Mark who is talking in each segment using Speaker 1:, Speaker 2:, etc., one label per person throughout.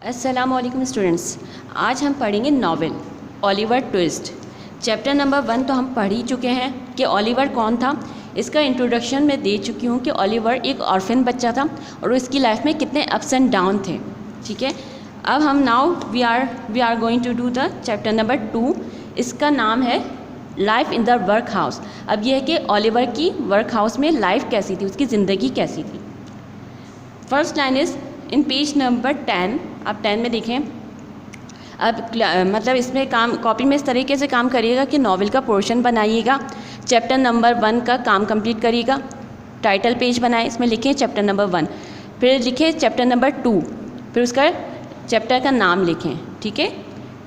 Speaker 1: अस्सलामुअलैकुम स्टूडेंट्स, आज हम पढ़ेंगे novel Oliver twist. Chapter number 1 तो हम पढ़ ही चुके हैं कि ओलिवर कौन था। इसका इंट्रोडक्शन मैं दे चुकी हूँ कि ओलिवर एक ऑर्फन बच्चा था और उसकी लाइफ में कितने अप्स एंड डाउन थे। ठीक है, अब हम now we are going to do the chapter number 2। इसका नाम है life in the workhouse. अब यह है कि ओलिवर की वर्क हाउस में लाइफ कैसी थी, उसकी ज़िंदगी कैसी थी। First line is in page number 10। आप 10 में देखें। अब मतलब इसमें काम कॉपी में इस तरीके से काम करिएगा कि नॉवेल का पोर्शन बनाइएगा, चैप्टर नंबर 1 का काम कंप्लीट करिएगा, टाइटल पेज बनाए, इसमें लिखें चैप्टर नंबर 1, फिर लिखें चैप्टर नंबर 2, फिर उसका चैप्टर का नाम लिखें। ठीक है,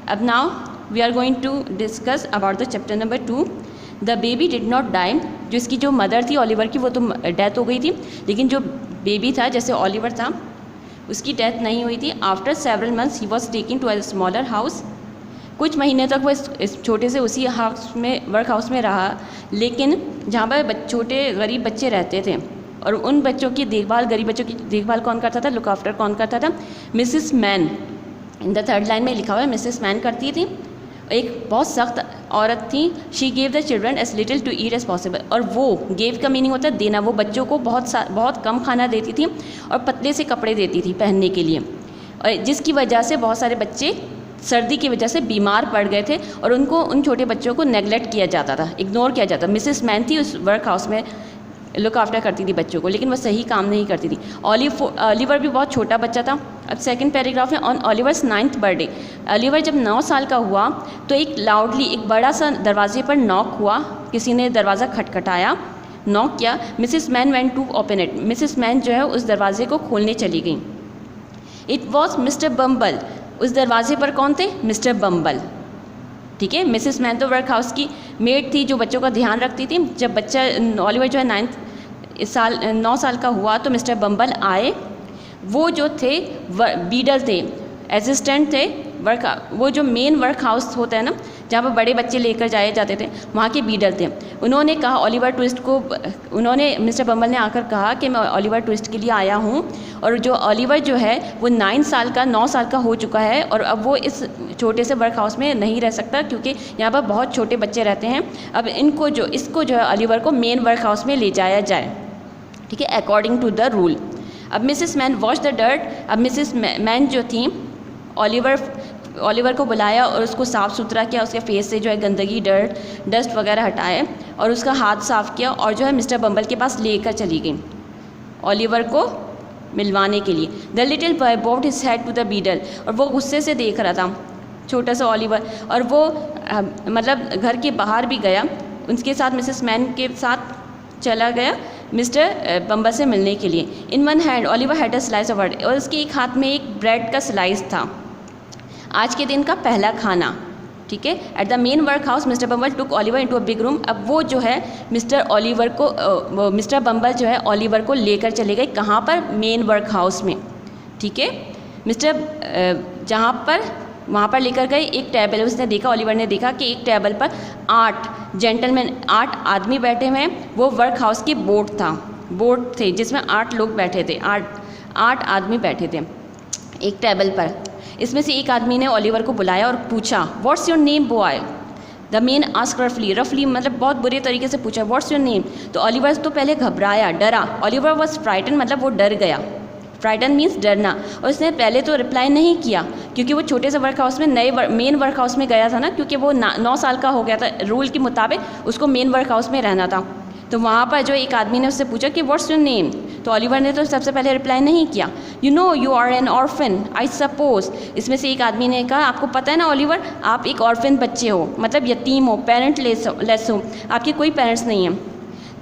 Speaker 1: अब now we are going to discuss about the chapter number 2। The baby did not die. जो इसकी जो मदर थी ओलिवर की, वो तो डेथ हो गई थी, लेकिन जो बेबी था जैसे ओलिवर था उसकी डेथ नहीं हुई थी। After several months he was taking to a smaller house. कुछ महीने तक वो इस छोटे से उसी हाउस में वर्क हाउस में रहा, लेकिन जहाँ पर छोटे गरीब बच्चे रहते थे और उन बच्चों की देखभाल, गरीब बच्चों की देखभाल कौन करता था, लुक आफ्टर कौन करता था, Mrs man. In the 3rd line में लिखा हुआ है मिसिस मैन करती थी। एक बहुत सख्त औरत थी। She gave the children as little to eat as possible. और वो गेव का मीनिंग होता है देना। वो बच्चों को बहुत कम खाना देती थी और पतले से कपड़े देती थी पहनने के लिए, और जिसकी वजह से बहुत सारे बच्चे सर्दी की वजह से बीमार पड़ गए थे और उन छोटे बच्चों को नेगलेक्ट किया जाता था, इग्नोर किया जाता। मिसिस मैन थी, उस वर्क हाउस में लुक आफ्टर करती थी बच्चों को, लेकिन वो सही काम नहीं करती थी। ओलिवर भी बहुत छोटा बच्चा था। अब सेकंड पैराग्राफ में on Oliver's 9th birthday. Oliver जब 9 साल का हुआ तो एक बड़ा सा दरवाजे पर नॉक हुआ। किसी ने दरवाज़ा खटखटाया, नॉक किया। Mrs Mann went to open it. Mrs Mann जो है उस दरवाजे को खोलने चली गई। It was Mr Bumble. उस दरवाजे पर कौन थे? Mr Bumble. ठीक है, मिसिस मैन तो वर्क हाउस की मेड थी जो बच्चों का ध्यान रखती थी। जब बच्चा ओलिवर जो है 9 साल का हुआ तो मिस्टर बम्बल आए। वो जो थे बीडल थे, असिस्टेंट थे वो जो मेन वर्क हाउस होता है ना, जहाँ पर बड़े बच्चे लेकर जाए जाते थे, वहाँ के बीडल थे। उन्होंने कहा ओलिवर ट्विस्ट को, मिस्टर बम्बल ने आकर कहा कि मैं ओलिवर ट्विस्ट के लिए आया हूँ, और जो ओलिवर जो है वो 9 साल का हो चुका है और अब वो इस छोटे से वर्क हाउस में नहीं रह सकता, क्योंकि यहाँ पर बहुत छोटे बच्चे रहते हैं। अब इसको जो है ओलिवर को मेन वर्क हाउस में ले जाया जाए। ठीक है, अकॉर्डिंग टू द रूल। अब Mrs man wash the dirt. अब मिसिस मैन जो थी ओलिवर को बुलाया और उसको साफ़ सुथरा किया, उसके फेस से जो है गंदगी, डस्ट वगैरह हटाए और उसका हाथ साफ़ किया, और जो है मिस्टर बम्बल के पास लेकर चली गई ओलिवर को मिलवाने के लिए। The little boy bowed his head to the beadle. और वो गुस्से से देख रहा था छोटा सा ओलिवर, और वो मतलब घर के बाहर भी गया, उनके साथ मिसिस मैन के साथ चला गया मिस्टर बम्बल से मिलने के लिए। In one hand Oliver had a slice of bread. और उसके एक हाथ में एक ब्रेड का स्लाइस था, आज के दिन का पहला खाना। ठीक है, at the main work house Mr bumble took Oliver into a big room. अब वो जो है मिस्टर बम्बल जो है ओलिवर को लेकर चले गए। कहाँ पर? मेन वर्क हाउस में। ठीक है, वहाँ पर लेकर गए। एक टेबल, उसने देखा, ओलिवर ने देखा कि एक टेबल पर 8 आदमी बैठे हुए हैं। वो वर्क हाउस की बोर्ड थे जिसमें 8 लोग बैठे थे, 8 आदमी बैठे थे एक टेबल पर। इसमें से एक आदमी ने ओलिवर को बुलाया और पूछा, what's your name boy? The man asked रफली मतलब बहुत बुरे तरीके से पूछा, व्हाट्स योर नेम? तो ओलिवर तो पहले घबराया, डरा। ओलिवर वॉज फ्राइटन, मतलब वो डर गया। फ्राइटन मीन्स डरना। और उसने पहले तो रिप्लाई नहीं किया, क्योंकि वो छोटे से वर्क हाउस में मेन वर्क हाउस में गया था ना, क्योंकि वो 9 साल का हो गया था। रूल के मुताबिक उसको मेन वर्क हाउस में रहना था। तो वहाँ पर जो एक आदमी ने उससे पूछा कि व्हाट्स योर नेम? तो ओलिवर ने तो सबसे पहले रिप्लाई नहीं किया। You know you are an orphan I suppose. इसमें से एक आदमी ने कहा, आपको पता है ना ओलिवर, आप एक ऑर्फन बच्चे हो, मतलब यतीम हो, पेरेंट लेस हो, आपके कोई पेरेंट्स नहीं हैं।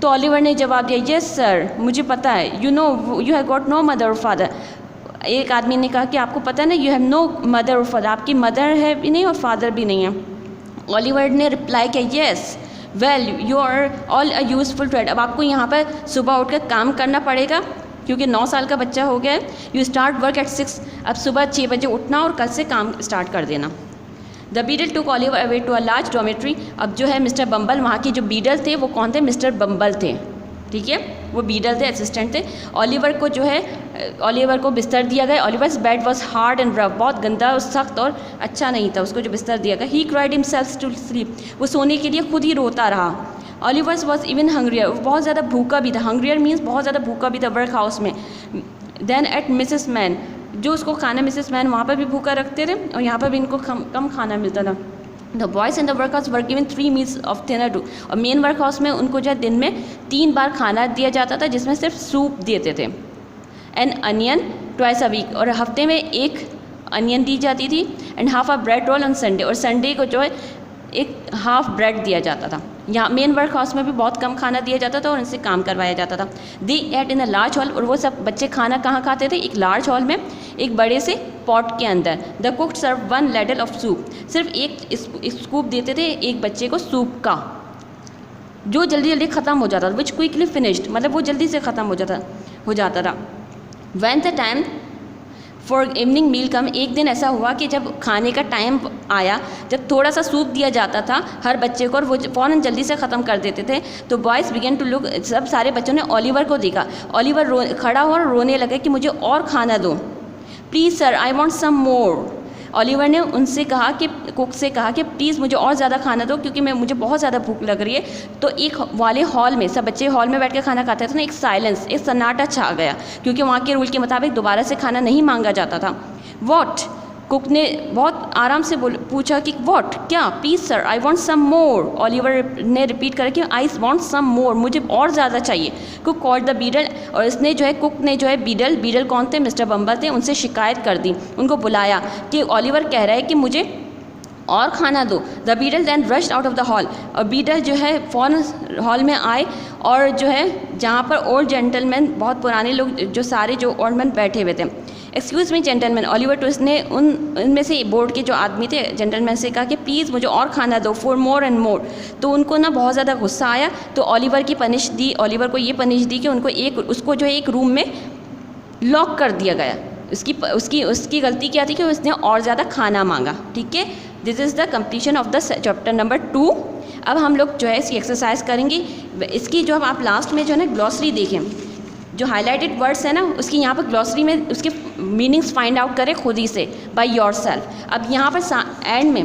Speaker 1: तो ओलिवर ने जवाब दिया, यस सर, मुझे पता है। You know you have got no mother और फादर। एक आदमी ने कहा कि आपको पता है ना, यू हैव नो मदर और फादर, आपकी मदर है भी नहीं और फादर भी नहीं है। ओलिवर ने रिप्लाई किया, yes well you are all a useful trade. अब आपको यहाँ पर सुबह उठकर काम करना पड़ेगा, क्योंकि 9 साल का बच्चा हो गया है। You start work at 6। अब सुबह 6 बजे उठना और कल से काम स्टार्ट कर देना। The beadle took Oliver away to a large dormitory. अब जो है मिस्टर बम्बल, वहाँ के जो बीडल थे वो कौन थे? मिस्टर बम्बल थे। ठीक है, वो बीडल थे, असिस्टेंट थे। ओलिवर को जो है ओलिवर को बिस्तर दिया गया। Oliver's bed was hard and rough, बहुत गंदा और सख्त और अच्छा नहीं था उसको जो बिस्तर दिया गया। He cried himself to sleep, वो सोने के लिए खुद ही रोता रहा। ओलिवर्स वॉज इवन हंग्रियर, बहुत ज़्यादा भूखा भी था। हंग्रियर मीन्स बहुत ज़्यादा भूखा भी था वर्क हाउस में। देन एट मिसेस मैन, जो उसको खाना मिसेस मैन वहाँ पर भी भूखा रखते थे और यहाँ पर भी इनको कम खाना मिलता था। The boys in the workhouse were given 3 meals of dinner too, और मेन वर्क हाउस में उनको जो है दिन में 3 बार खाना दिया जाता था, जिसमें सिर्फ सूप देते थे। An onion twice a week, और हफ्ते में 1 अनियन दी जाती थी। And half a bread roll on Sunday, और संडे को जो है 1 हाफ ब्रेड दिया जाता था। यहाँ मेन वर्क हाउस में भी बहुत कम खाना दिया जाता था और इनसे काम करवाया जाता था। They ate in a large hall, और वो सब बच्चे खाना कहाँ खाते थे? एक लार्ज हॉल में, एक बड़े से पॉट के अंदर। The cook serve 1 ladle of soup, सिर्फ एक स्कूप देते थे एक बच्चे को सूप का, जो जल्दी जल्दी ख़त्म हो जाता था। विच क्विकली फिनिश्ड, मतलब वो जल्दी से ख़त्म हो जाता था। When the time for evening meal come, एक दिन ऐसा हुआ कि जब खाने का टाइम आया, जब थोड़ा सा सूप दिया जाता था हर बच्चे को और वो फ़ौरन जल्दी से ख़त्म कर देते थे, तो बॉयज़ बिगेन टू लुक, सब सारे बच्चों ने ओलिवर को देखा। ओलिवर खड़ा हुआ और रोने लगा कि मुझे और खाना दो, please sir I want some more. Oliver ने उनसे कहा कि कुक से कहा कि प्लीज़ मुझे और ज़्यादा खाना दो, क्योंकि मुझे बहुत ज़्यादा भूख लग रही है। तो एक वाले हॉल में, सब बच्चे हॉल में बैठ के खाना खाते थे ना, एक साइलेंस, एक सन्नाटा छा गया, क्योंकि वहाँ के रूल के मुताबिक दोबारा से खाना नहीं मांगा जाता था। वॉट, कुक ने बहुत आराम से पूछा कि वॉट, क्या? Please sir I want some more. Oliver ने रिपीट करा कि आई वॉन्ट सम मोर, मुझे और ज़्यादा चाहिए। कुक कॉल्ड द बीडल, और इसने जो है कुक ने जो है बीडल कौन थे? मिस्टर बम्बल थे, उनसे शिकायत कर दी, उनको बुलाया कि ओलिवर कह रहा है कि मुझे और खाना दो। The beadle then rushed out of the hall, और बीडल जो है फ़ौरन हॉल में आए, और जो है जहाँ पर ओल्ड जेंटलमैन, बहुत पुराने लोग, जो सारे जो ओल्ड मैन बैठे हुए थे। Excuse me gentleman, Oliver twist ने उनमें से बोर्ड के जो आदमी थे जेंटलमैन से कहा कि प्लीज़ मुझे और खाना दो, फॉर मोर एंड मोर। तो उनको ना बहुत ज़्यादा गुस्सा आया, तो ओलिवर को ये पनिश दी कि उसको जो है एक रूम में लॉक कर दिया गया। उसकी गलती क्या थी कि उसने और ज़्यादा खाना मांगा। ठीक है, this is the completion of the chapter number 2। अब हम लोग जो है इसकी एक्सरसाइज करेंगे। इसकी जो आप लास्ट में जो है ना ग्लॉसरी देखें, जो हाईलाइटेड वर्ड्स है ना, उसकी यहाँ पर ग्लॉसरी में उसके मीनिंग्स फाइंड आउट करें खुद ही से, बाय योरसेल्फ। अब यहाँ पर एंड में,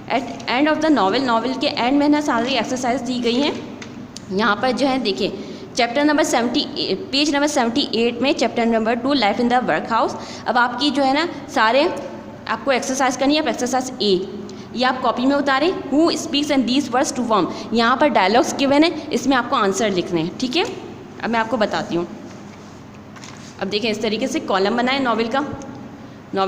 Speaker 1: at end of the novel के एंड में ना सारी एक्सरसाइज दी गई हैं। यहाँ पर जो है देखिए, चैप्टर नंबर 78, पेज नंबर 78 में chapter number 2 life in the workhouse. अब आपकी जो है ना सारे आपको एक्सरसाइज करनी है। अब एक्सरसाइज ए, ये आप कॉपी में उतारें। Who speaks and these words to whom, यहाँ पर डायलॉग्स गिवन है, इसमें आपको आंसर लिखने हैं। ठीक है, अब मैं आपको बताती हूँ। अब देखें, इस तरीके से कॉलम बनाए नॉवल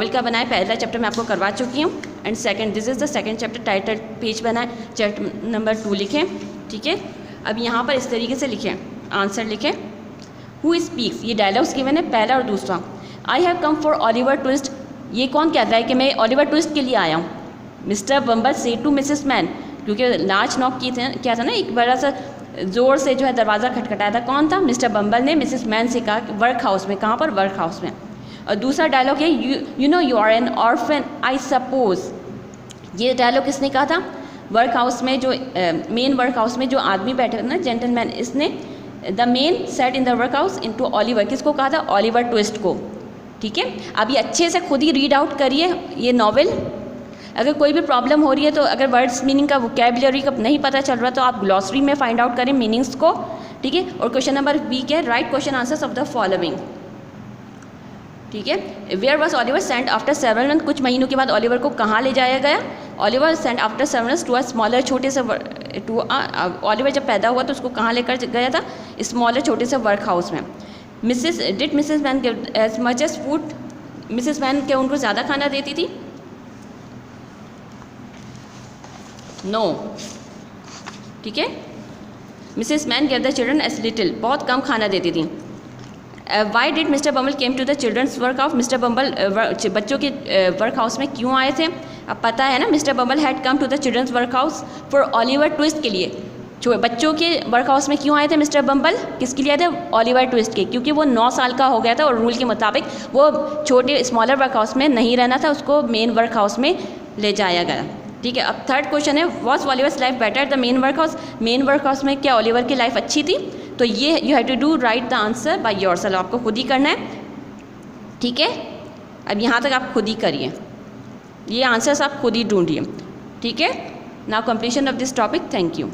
Speaker 1: का बनाए। पहला चैप्टर मैं आपको करवा चुकी हूँ, and second, this is the second chapter. Title page बनाए, चैप्टर नंबर 2 लिखें। ठीक है, अब यहाँ पर इस तरीके से लिखें, आंसर लिखें। हु स्पीक्स, ये डायलॉग्स गिवन है, पहला और दूसरा। I have come for Oliver twist, ये कौन कह रहा है कि मैं ओलिवर ट्विस्ट के लिए आया हूँ? मिस्टर बम्बल से टू मिसेस मैन, क्योंकि लार्ज नॉक की थे, क्या था ना, एक बड़ा सा ज़ोर से जो है दरवाज़ा खटखटाया था। कौन था? मिस्टर बम्बल ने मिसेस मैन से कहा वर्क हाउस में। कहाँ पर? वर्क हाउस में। और दूसरा डायलॉग है, you know you are an orphan I suppose, ये डायलॉग किसने कहा था? वर्क हाउस में जो मेन वर्क हाउस में जो आदमी बैठे थे ना, जेंटलमैन, इसने the men sat in the workhouse in to Oliver, किसको कहा था? ओलिवर ट्विस्ट को। ठीक है, अब ये अच्छे से खुद ही रीड आउट करिए ये नॉवेल। अगर कोई भी प्रॉब्लम हो रही है तो अगर वर्ड्स मीनिंग का वोकैबुलरी का नहीं पता चल रहा तो आप ग्लॉसरी में फाइंड आउट करें मीनिंग्स को। ठीक है, और क्वेश्चन नंबर बी क्या है? Write question answers of the following. ठीक है, where was Oliver sent after several month, कुछ महीनों के बाद ओलिवर को कहाँ ले जाया गया? Oliver sent after several months to a smaller, छोटे से ओलिवर जब पैदा हुआ तो उसको कहाँ लेकर गया था? स्मॉलर, छोटे से वर्क हाउस में। Did Mrs Mann give as much as food, Mrs Mann क्या उनको ज़्यादा खाना देती थी? नो। ठीक है, Mrs Mann give the children as little, बहुत कम खाना देती थी। Why did Mr Bumble came to the children's work house, Mr Bumble बच्चों के वर्क हाउस में क्यों आए थे? अब पता है ना, Mr Bumble had come to the children's work house for Oliver Twist के लिए। बच्चों के वर्क हाउस में क्यों आए थे मिस्टर बम्बल? किसके लिए आए थे? ओलिवर ट्विस्ट के, क्योंकि वो 9 साल का हो गया था और रूल के मुताबिक वो छोटे स्मॉलर वर्क हाउस में नहीं रहना था, उसको मेन वर्क हाउस में ले जाया गया। ठीक है, अब थर्ड क्वेश्चन है, was Oliver's life better the main workhouse, main work house में क्या ओलिवर की लाइफ अच्छी थी? तो ये you have to do write the answer by yourself, आपको खुद ही करना है, ठीक है। अब यहाँ तक आप खुद ही करिए, ये आंसर्स आप खुद ही ढूंढिए, ठीक है। Now completion of this topic, thank you.